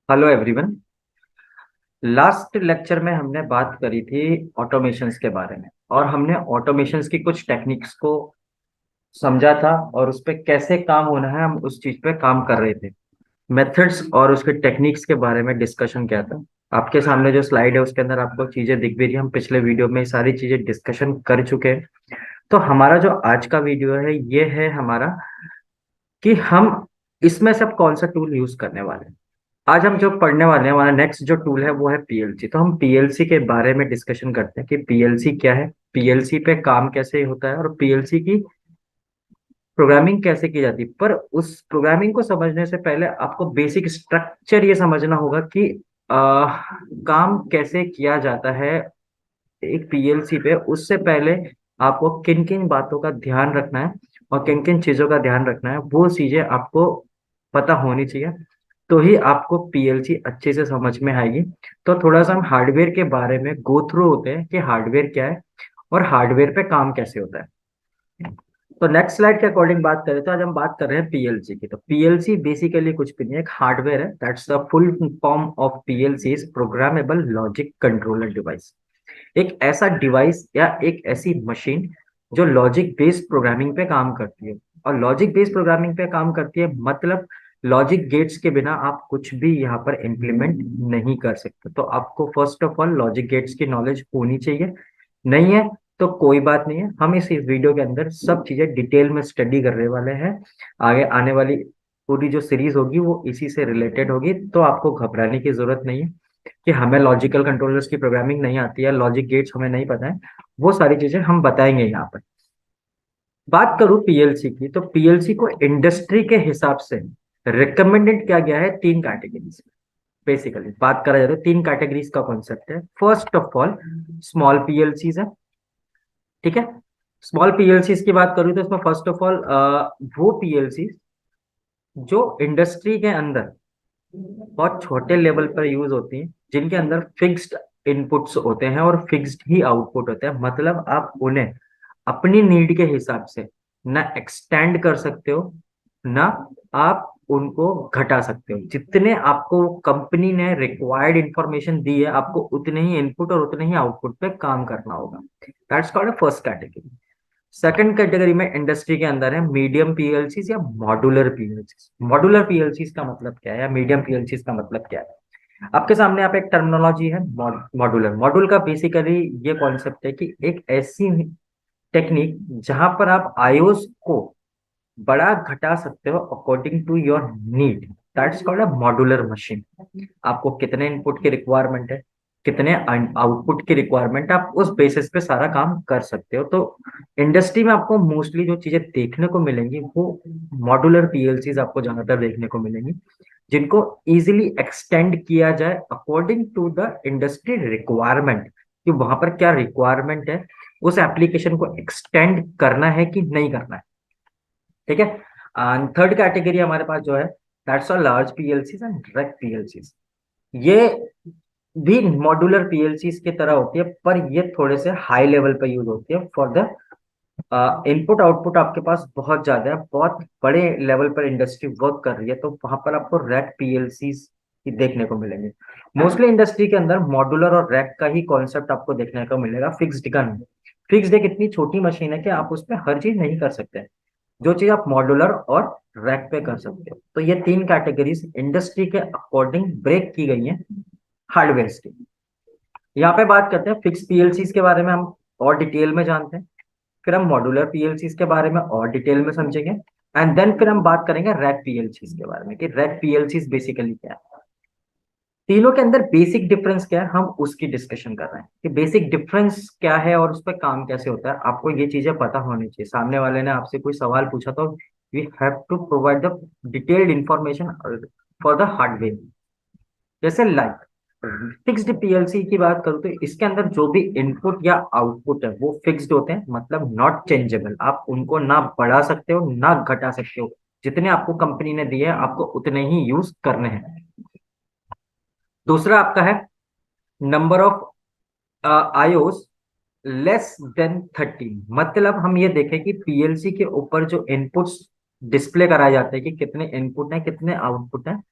Hello everyone. Last lecture में हमने बात करी थी ऑटोमेशंस के बारे में और हमने ऑटोमेशंस की कुछ टेक्निक्स को समझा था और उस पे कैसे काम होना है हम उस चीज पे काम कर रहे थे। मेथड्स और उसके टेक्निक्स के बारे में डिस्कशन किया था। आपके सामने जो स्लाइड है उसके अंदर आपको चीजें दिख भी रही हैं। हम पिछले वीडियो में ये सारी चीजें डिस्कशन कर चुके हैं। तो हमारा जो आज का वीडियो है ये है हमारा कि हम इसमें सब कौन सा टूल यूज करने वाले हैं। आज हम जो पढ़ने वाले हैं हमारा नेक्स्ट जो टूल है वो है पीएलसी। तो हम पीएलसी के बारे में डिस्कशन करते हैं कि पीएलसी क्या है, पीएलसी पे काम कैसे होता है और पीएलसी की प्रोग्रामिंग कैसे की जाती है। पर उस प्रोग्रामिंग को समझने से पहले आपको बेसिक स्ट्रक्चर ये समझना होगा कि काम कैसे किया जाता है एक पीएलसी पे। उससे पहले आपको किन किन बातों का ध्यान रखना है और किन किन चीजों का ध्यान रखना है वो चीजें आपको पता होनी चाहिए। तो ही आपको पीएलसी अच्छे से समझ में आएगी। तो थोड़ा सा हम हार्डवेयर के बारे में गो थ्रू होते हैं कि हार्डवेयर क्या है और हार्डवेयर पे काम कैसे होता है। तो नेक्स्ट स्लाइड के अकॉर्डिंग बात करें तो आज हम बात कर रहे हैं पीएलसी की। तो पीएलसी बेसिकली कुछ भी नहीं है, एक हार्डवेयर है। That's the full form of PLC is programmable logic controller device. एक ऐसा डिवाइस या एक ऐसी मशीन जो लॉजिक बेस्ड प्रोग्रामिंग पे काम करती है। और लॉजिक बेस्ड प्रोग्रामिंग पे काम करती है मतलब लॉजिक गेट्स के बिना आप कुछ भी यहाँ पर इम्प्लीमेंट नहीं कर सकते। तो आपको first of all logic gates की नॉलेज होनी चाहिए। नहीं है तो कोई बात नहीं है, हम इस वीडियो के अंदर सब चीजें डिटेल में स्टडी करने वाले हैं। आगे आने वाली पूरी जो सीरीज होगी वो इसी से रिलेटेड होगी। तो आपको घबराने की जरूरत नहीं है कि हमें लॉजिकल कंट्रोलर्स की प्रोग्रामिंग नहीं आती है, लॉजिक गेट्स हमें नहीं पता है। वो सारी चीजें हम बताएंगे यहाँ पर। बात करूं पीएलसी की तो पीएलसी को इंडस्ट्री के हिसाब से रिकमेंडेड किया गया है तीन कैटेगरीज। बेसिकली बात करा जाए तो तीन कैटेगरीज का कॉन्सेप्ट है। फर्स्ट ऑफ ऑल स्मॉल पीएलसीज है, ठीक है। स्मॉल पीएलसीज की बात करूं तो इसमें फर्स्ट ऑफ ऑल वो पीएलसी जो इंडस्ट्री के अंदर बहुत छोटे लेवल पर यूज होती हैं, जिनके अंदर फिक्स्ड इनपुट्स होते हैं और फिक्स्ड ही आउटपुट होते हैं। मतलब आप उन्हें अपनी नीड के हिसाब से ना एक्सटेंड कर सकते हो ना आप उनको घटा सकते हो। जितने आपको कंपनी ने रिक्वायर्ड इंफॉर्मेशन दी है आपको उतने ही इनपुट और उतने ही आउटपुट पे काम करना होगा। That's called first category. Second category में इंडस्ट्री के अंदर है मीडियम पीएलसीज या मॉड्यूलर पीएलसीज। मॉड्यूलर पीएलसीज का मतलब क्या है या मीडियम पीएलसीज का मतलब क्या है। आपके सामने यहाँ पे एक टर्मिनोलॉजी है मॉड्यूलर। मॉड्यूल का बेसिकली ये कॉन्सेप्ट है कि एक ऐसी टेक्निक जहां पर आप आईओस को बड़ा घटा सकते हो according to your need. That's called a modular machine. आपको कितने इनपुट की रिक्वायरमेंट है, कितने आउटपुट की रिक्वायरमेंट है, आप उस बेसिस पे सारा काम कर सकते हो। तो इंडस्ट्री में आपको मोस्टली जो चीजें देखने को मिलेंगी वो मॉड्यूलर पीएलसीज आपको ज्यादातर देखने को मिलेंगी, जिनको इजीली एक्सटेंड किया जाए according to the industry requirement कि वहां पर क्या रिक्वायरमेंट है, उस एप्लीकेशन को एक्सटेंड करना है कि नहीं करना है, ठीक है। थर्ड कैटेगरी हमारे पास जो है that's are large PLCs and direct PLCs. ये भी मॉड्यूलर पीएलसीज की तरह होती है पर ये थोड़े से हाई लेवल पे यूज होती है फॉर द इनपुट आउटपुट आपके पास बहुत ज्यादा है, बहुत बड़े लेवल पर इंडस्ट्री वर्क कर रही है तो वहां पर आपको रैक पीएलसीज देखने को मिलेंगे। मोस्टली इंडस्ट्री के अंदर मॉड्यूलर और रैक का ही कॉन्सेप्ट आपको देखने को मिलेगा। फिक्स्ड का नहीं। फिक्स्ड एक इतनी छोटी मशीन है कि आप उसमें हर चीज नहीं कर सकते जो चीज आप मॉड्यूलर और रैक पे कर सकते हो। तो ये तीन कैटेगरीज इंडस्ट्री के अकॉर्डिंग ब्रेक की गई हैं हार्डवेयर की। यहाँ पे बात करते हैं फिक्स पीएलसीज के बारे में, हम और डिटेल में जानते हैं। फिर हम मॉड्यूलर पीएलसीज के बारे में और डिटेल में समझेंगे एंड देन फिर हम बात करेंगे रैक पीएलसीज के बारे में कि रैक पीएलसीज बेसिकली क्या है। तीनों के अंदर बेसिक डिफरेंस क्या है हम उसकी डिस्कशन कर रहे हैं कि बेसिक डिफरेंस क्या है और उस पर काम कैसे होता है। आपको ये चीजें पता होनी चाहिए। सामने वाले ने आपसे कोई सवाल पूछा तो we have to provide the detailed information for the hardware. जैसे लाइक फिक्स्ड पीएलसी की बात करूँ तो इसके अंदर जो भी इनपुट या आउटपुट है वो फिक्स्ड होते हैं, मतलब नॉट चेंजेबल। आप उनको ना बढ़ा सकते हो ना घटा सकते हो। जितने आपको कंपनी ने दिए हैं आपको उतने ही यूज करने हैं। दूसरा आपका है number of iOS less than 13। मतलब हम ये देखें कि पीएलसी के ऊपर जो इनपुट्स डिस्प्ले कराए जाते हैं कि कितने इनपुट हैं कितने आउटपुट हैं,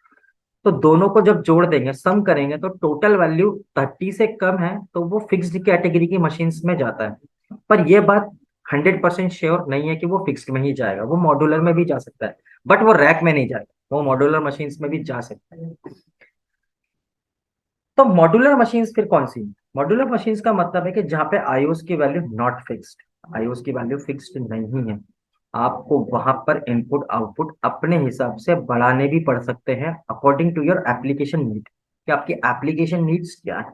तो दोनों को जब जोड़ देंगे, सम करेंगे, तो टोटल वैल्यू 30 से कम है तो वो फिक्स्ड कैटेगरी की मशीन्स में जाता है। पर ये बात 100% श्योर नहीं है कि वो फिक्स्ड में ही जाएगा, वो मॉड्यूलर में भी जा सकता है, बट वो रैक में नहीं जाएगा, वो मॉड्यूलर मशीन्स में भी जा सकता है। तो मॉड्यूलर मशीन्स फिर कौन सी? मॉड्यूलर मशीन्स का मतलब है कि जहां पे आईओस की वैल्यू नॉट फिक्स्ड, आईओस की वैल्यू फिक्स्ड नहीं है, आपको वहां पर इनपुट आउटपुट अपने हिसाब से बढ़ाने भी पड़ सकते हैं according to your application need, कि आपकी एप्लीकेशन नीड्स क्या है।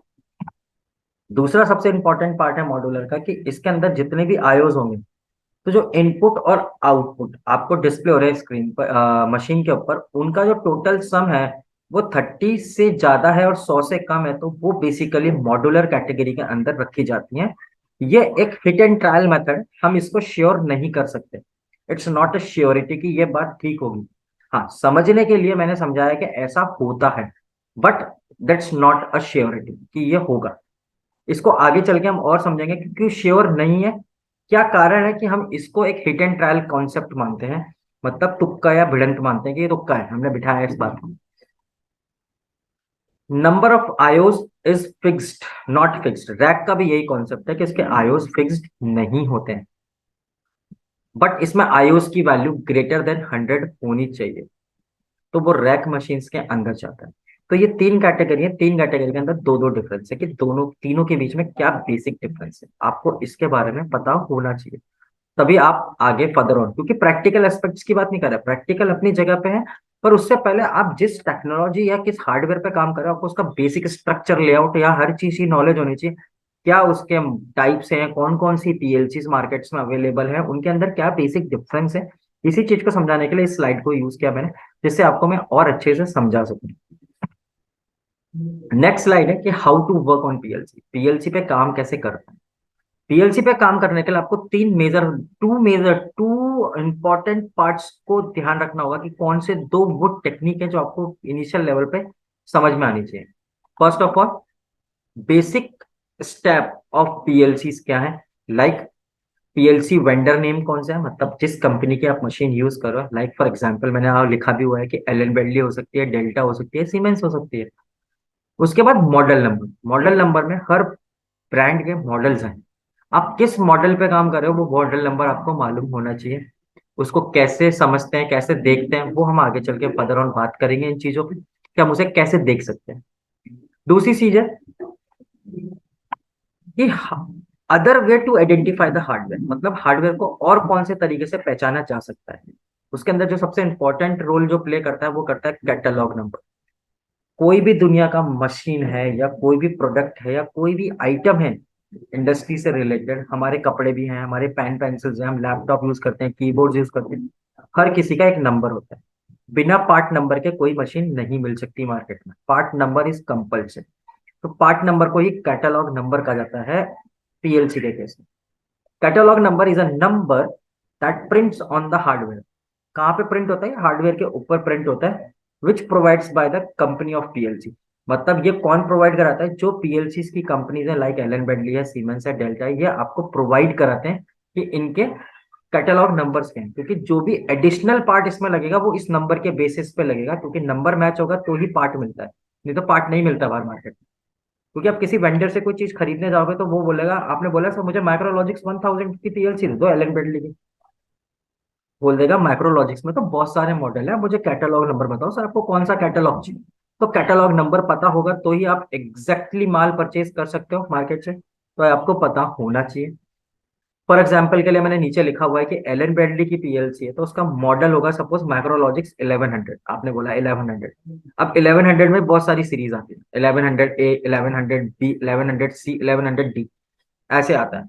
दूसरा सबसे इंपॉर्टेंट पार्ट है मॉड्यूलर का कि इसके अंदर जितने भी आईओस होंगे, तो जो इनपुट और आउटपुट आपको डिस्प्ले हो रहे हैं स्क्रीन पर, मशीन के ऊपर, उनका जो टोटल सम है वो 30 से ज्यादा है और 100 से कम है, तो वो बेसिकली मॉड्यूलर कैटेगरी के अंदर रखी जाती हैं। ये एक हिट एंड ट्रायल मेथड, हम इसको श्योर नहीं कर सकते, इट्स नॉट अ श्योरिटी कि ये बात ठीक होगी। हाँ, समझने के लिए मैंने समझाया कि ऐसा होता है, but that's not a surety कि ये होगा। इसको आगे चल के हम और समझेंगे कि क्यों श्योर नहीं है, क्या कारण है कि हम इसको एक हिट एंड ट्रायल कॉन्सेप्ट मानते हैं, मतलब तुक्का या भिड़ंत मानते हैं कि ये तुक्का है, हमने बिठाया है इस बात को। Number of iOS is fixed not fixed, rack का भी यही कॉन्सेप्ट है कि इसके आयोस फिक्स्ड नहीं होते हैं, बट इसमें आयोस की वैल्यू ग्रेटर देन 100 होनी चाहिए, तो वो रैक मशीन्स के अंदर जाता है। तो ये तीन कैटेगरी है, तीन कैटेगरी के अंदर दो दो डिफरेंस है कि दोनों तीनों के बीच में क्या बेसिक डिफरेंस है, आपको इसके बारे में पता होना चाहिए, तभी आप आगे फर्दर ऑन, क्योंकि प्रैक्टिकल एस्पेक्ट्स की बात नहीं कर रहे, प्रैक्टिकल अपनी जगह पे है, पर उससे पहले आप जिस टेक्नोलॉजी या किस हार्डवेयर पे काम कर रहे हो, आपको उसका बेसिक स्ट्रक्चर, लेआउट या हर चीज की नॉलेज होनी चाहिए। क्या उसके टाइप्स हैं, कौन कौन सी पीएलसीज मार्केट्स में अवेलेबल है, उनके अंदर क्या बेसिक डिफरेंस है, इसी चीज को समझाने के लिए इस स्लाइड को यूज किया मैंने, जिससे आपको मैं और अच्छे से समझा सकूं। नेक्स्ट स्लाइड है कि how to work on PLC, PLC पे काम कैसे करते हैं। पीएलसी पे काम करने के लिए आपको टू इंपॉर्टेंट पार्ट्स को ध्यान रखना होगा कि कौन से दो वो टेक्निक है जो आपको इनिशियल लेवल पे समझ में आनी चाहिए। First of all, basic step of PLC क्या है, लाइक पीएलसी वेंडर नेम कौन सा है, मतलब जिस कंपनी की आप मशीन यूज कर रहे हो, लाइक फॉर एग्जांपल मैंने यहाँ लिखा भी हुआ है कि एलन बेडली हो सकती है, डेल्टा हो सकती है, सीमेंस हो सकती है। उसके बाद मॉडल नंबर, मॉडल नंबर में हर ब्रांड के मॉडल्स हैं, आप किस मॉडल पे काम कर रहे हो वो मॉडल नंबर आपको मालूम होना चाहिए। उसको कैसे समझते हैं, कैसे देखते हैं, वो हम आगे चल के फर्दर ऑन बात करेंगे इन चीजों पे कि हम उसे कैसे देख सकते हैं। दूसरी चीज है कि other way to identify the hardware, मतलब हार्डवेयर को और कौन से तरीके से पहचाना जा सकता है। उसके अंदर जो सबसे इंपॉर्टेंट रोल जो प्ले करता है वो करता है कैटलॉग नंबर। कोई भी दुनिया का मशीन है या कोई भी प्रोडक्ट है या कोई भी आइटम है इंडस्ट्री से रिलेटेड, हमारे कपड़े भी हैं, हमारे पेन पेंसिल्स हैं, हम लैपटॉप यूज करते हैं, कीबोर्ड यूज करते हैं, हर किसी का एक नंबर होता है। बिना पार्ट नंबर के कोई मशीन नहीं मिल सकती मार्केट में, पार्ट नंबर इज कंपल्सरी। तो पार्ट नंबर को ही कैटलॉग नंबर कहा जाता है पीएलसी के केस में। Catalogue number is a number that prints on the hardware. कहाँ पे प्रिंट होता है? हार्डवेयर के ऊपर प्रिंट होता है, which provides by the company of PLC. मतलब ये कौन प्रोवाइड कराता है? जो पीएलसी की कंपनीज है, लाइक एलन बेडली है, सीमेंस है, डेल्टा है, ये आपको प्रोवाइड कराते हैं कि इनके कैटलॉग नंबर्स क्या हैं, क्योंकि जो भी एडिशनल पार्ट इसमें लगेगा वो इस नंबर के बेसिस पे लगेगा, क्योंकि नंबर मैच होगा तो ही पार्ट मिलता है, नहीं तो पार्ट नहीं मिलता बाहर मार्केट में। क्योंकि आप किसी वेंडर से कोई चीज खरीदने जाओगे तो वो बोलेगा, आपने बोला सर मुझे माइक्रोलॉजिक्स 1000 की पीएलसी दे दो एलन बेडली की, बोल देगा माइक्रोलॉजिक्स में तो बहुत सारे मॉडल है, मुझे कैटलॉग नंबर बताओ सर, आपको कौन सा कैटलॉग चाहिए। तो कैटलॉग नंबर पता होगा तो ही आप एग्जैक्टली माल परचेज कर सकते हो मार्केट से, तो आपको पता होना चाहिए। फॉर एग्जाम्पल के लिए मैंने नीचे लिखा हुआ है कि एलन ब्रैडली की पीएलसी है तो उसका मॉडल होगा सपोज माइक्रोलॉजिक्स 1100, आपने बोला 1100। अब 1100 में बहुत सारी सीरीज आती है, 1100 ए, 1100 बी, 1100 सी, 1100 डी, ऐसे आता है।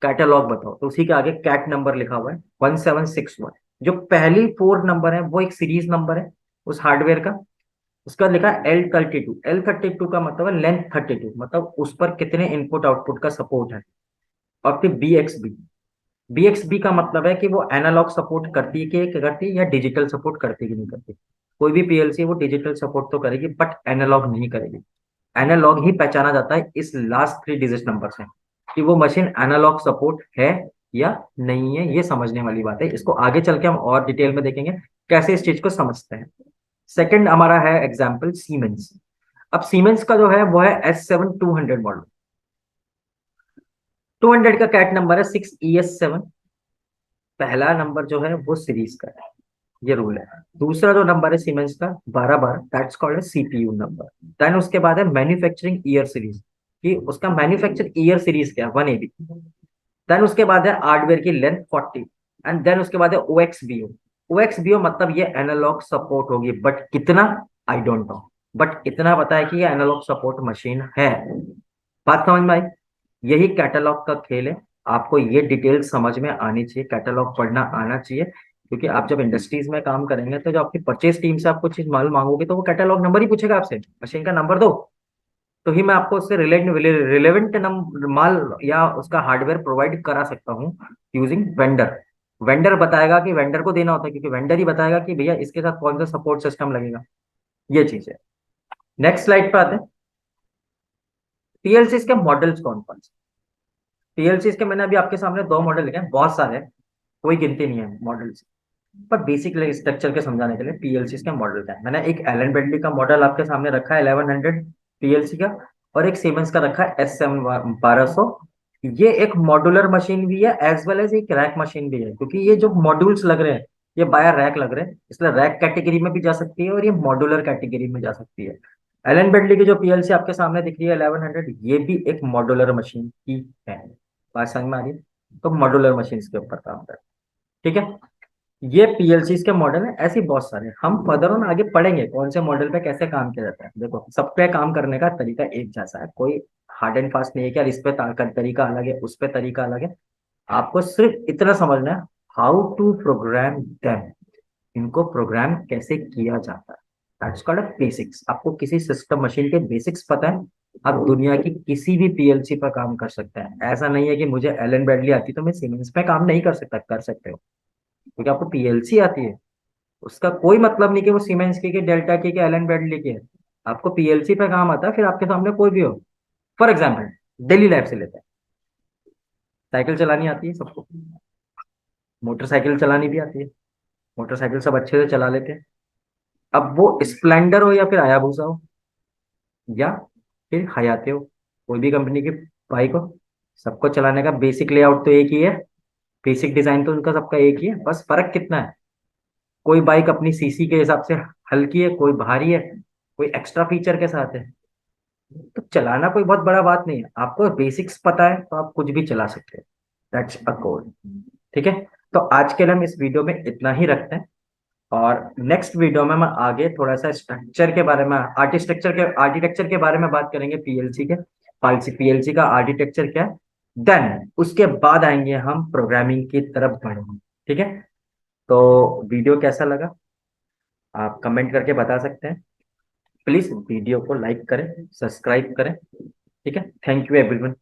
कैटलॉग बताओ, तो उसी के आगे कैट नंबर लिखा हुआ है 1761। जो पहली 4 नंबर है वो एक सीरीज नंबर है उस हार्डवेयर का। उसका लिखा है L32, L32 का मतलब है लेंथ 32, मतलब उस पर कितने इनपुट आउटपुट का सपोर्ट है। और फिर BXB, BXB का मतलब है कि वो एनालॉग सपोर्ट करती है कि करती है या डिजिटल सपोर्ट करती है कि नहीं करती। कोई भी पीएलसी वो डिजिटल सपोर्ट तो करेगी बट एनालॉग नहीं करेगी। एनालॉग ही पहचाना जाता है इस लास्ट 3 डिजिट नंबर से कि वो मशीन एनालॉग सपोर्ट है या नहीं है, ये समझने वाली बात है। इसको आगे चल के हम और डिटेल में देखेंगे कैसे इस चीज को समझते हैं। सेकंड हमारा है एग्जाम्पल सीमेंस। अब सीमेंस का जो है वो है S7 200 मॉडल। 200 का कैट नंबर है 6ES7। पहला नंबर जो है वो सीरीज का है, ये रूल है। दूसरा जो नंबर है सीमेंस का 12 12, that's called CPU number. Then उसके बाद है मैन्युफैक्चरिंग ईयर सीरीज, कि उसका मैन्युफैक्चर ईयर सीरीज क्या है, 1AB। देन उसके बाद है हार्डवेयर की लेंथ 40। एंड देन उसके बाद है OXBO। OXBO मतलब ये एनालॉग सपोर्ट होगी, बट कितना, आई डोंट नो। बट इतना पता है कि ये एनालॉग सपोर्ट मशीन है। बात समझ में आई? यही कैटलॉग का खेल है। आपको ये डिटेल समझ में आनी चाहिए, कैटलॉग पढ़ना आना चाहिए, क्योंकि आप जब इंडस्ट्रीज में काम करेंगे तो जो आपकी परचेज टीम से आप कुछ चीज माल मांगोगे तो वो कैटलॉग नंबर ही पूछेगा आपसे, मशीन का नंबर दो, तो ही मैं आपको उससे रिलेवेंट माल या उसका हार्डवेयर प्रोवाइड करा सकता हूँ यूजिंग वेंडर। वेंडर बताएगा कि वेंडर को देना होता है, क्योंकि वेंडर ही बताएगा कि भैया इसके साथ कौन सा सपोर्ट सिस्टम लगेगा। ये चीज है। नेक्स्ट स्लाइड पे आते हैं। पीएलसी के मॉडल्स कौन कौन से? पीएलसी के मैंने अभी आपके सामने दो मॉडल लिखे हैं, बहुत सारे हैं, कोई गिनती नहीं है मॉडल्स। पर बेसिक स्ट्रक्चर के समझाने के लिए पीएलसी का मॉडल क्या है, मैंने एक एलन बेडली का मॉडल आपके सामने रखा है 1100 पीएलसी का, और एक सीमेंस का रखा है S7 1200। ये एक मॉड्यूलर मशीन भी है एज वेल एज एक रैक मशीन भी है, क्योंकि ये जो मॉड्यूल्स लग रहे हैं ये बाय रैक लग रहे हैं, इसलिए रैक कैटेगरी में भी जा सकती है और ये मॉड्यूलर कैटेगरी में जा सकती है। एलन बेडली की जो पीएलसी आपके सामने दिख रही है 1100, ये भी एक मॉड्यूलर मशीन की है। बात समझ में आ रही है? तो मॉड्यूलर मशीन के ऊपर काम कर, ठीक है। ये पीएलसी के मॉडल है, ऐसे ही बहुत सारे हम फर्दर ऑन आगे पढ़ेंगे कौन से मॉडल पे कैसे काम किया जाता है। देखो, सब पे काम करने का तरीका एक जैसा है, कोई हार्ड एंड फास्ट नहीं है कि यार इस पे तरीका अलग है उस पे तरीका अलग है। आपको सिर्फ इतना समझना है, हाउ टू प्रोग्राम देम, इनको प्रोग्राम कैसे किया जाता है। That's called basics. आपको किसी सिस्टम मशीन के बेसिक्स पता है, आप दुनिया की किसी भी पीएलसी पर काम कर सकते हैं। ऐसा नहीं है कि मुझे एलन ब्रैडली आती तो मैं सीमेंस पे काम नहीं कर सकता, कर सकते हो, क्योंकि आपको पीएलसी आती है। उसका कोई मतलब नहीं कि वो सीमेंस की, कि डेल्टा की, कि एलन ब्रैडली की है। आपको पीएलसी पे काम आता है, फिर आपके सामने कोई भी हो। फॉर एग्जाम्पल, डेली लाइफ से लेते हैं। साइकिल चलानी आती है सबको, मोटरसाइकिल चलानी भी आती है, मोटरसाइकिल सब अच्छे से चला लेते हैं। अब वो स्प्लेंडर हो या फिर हायाबुसा हो या फिर हयाते हो, कोई भी कंपनी की बाइक हो, सबको चलाने का बेसिक लेआउट तो एक ही है, बेसिक डिजाइन तो उनका सबका एक ही है। बस फर्क कितना है, कोई बाइक अपनी सीसी के हिसाब से हल्की है, कोई भारी है, कोई एक्स्ट्रा फीचर के साथ है। तो चलाना कोई बहुत बड़ा बात नहीं है, आपको बेसिक्स पता है तो आप कुछ भी चला सकते हैं। दैट्स अ कोड, ठीक है। तो आज के लिए हम इस वीडियो में इतना ही रखते हैं, और नेक्स्ट वीडियो में हम आगे थोड़ा सा स्ट्रक्चर के बारे में, आर्किटेक्चर के बारे में बात करेंगे पीएलसी के। पीएलसी का आर्किटेक्चर क्या है, देन उसके बाद आएंगे हम प्रोग्रामिंग की तरफ बढ़ेंगे, ठीक है। तो वीडियो कैसा लगा आप कमेंट करके बता सकते हैं। प्लीज वीडियो को लाइक करें, सब्सक्राइब करें, ठीक है। Thank you everyone.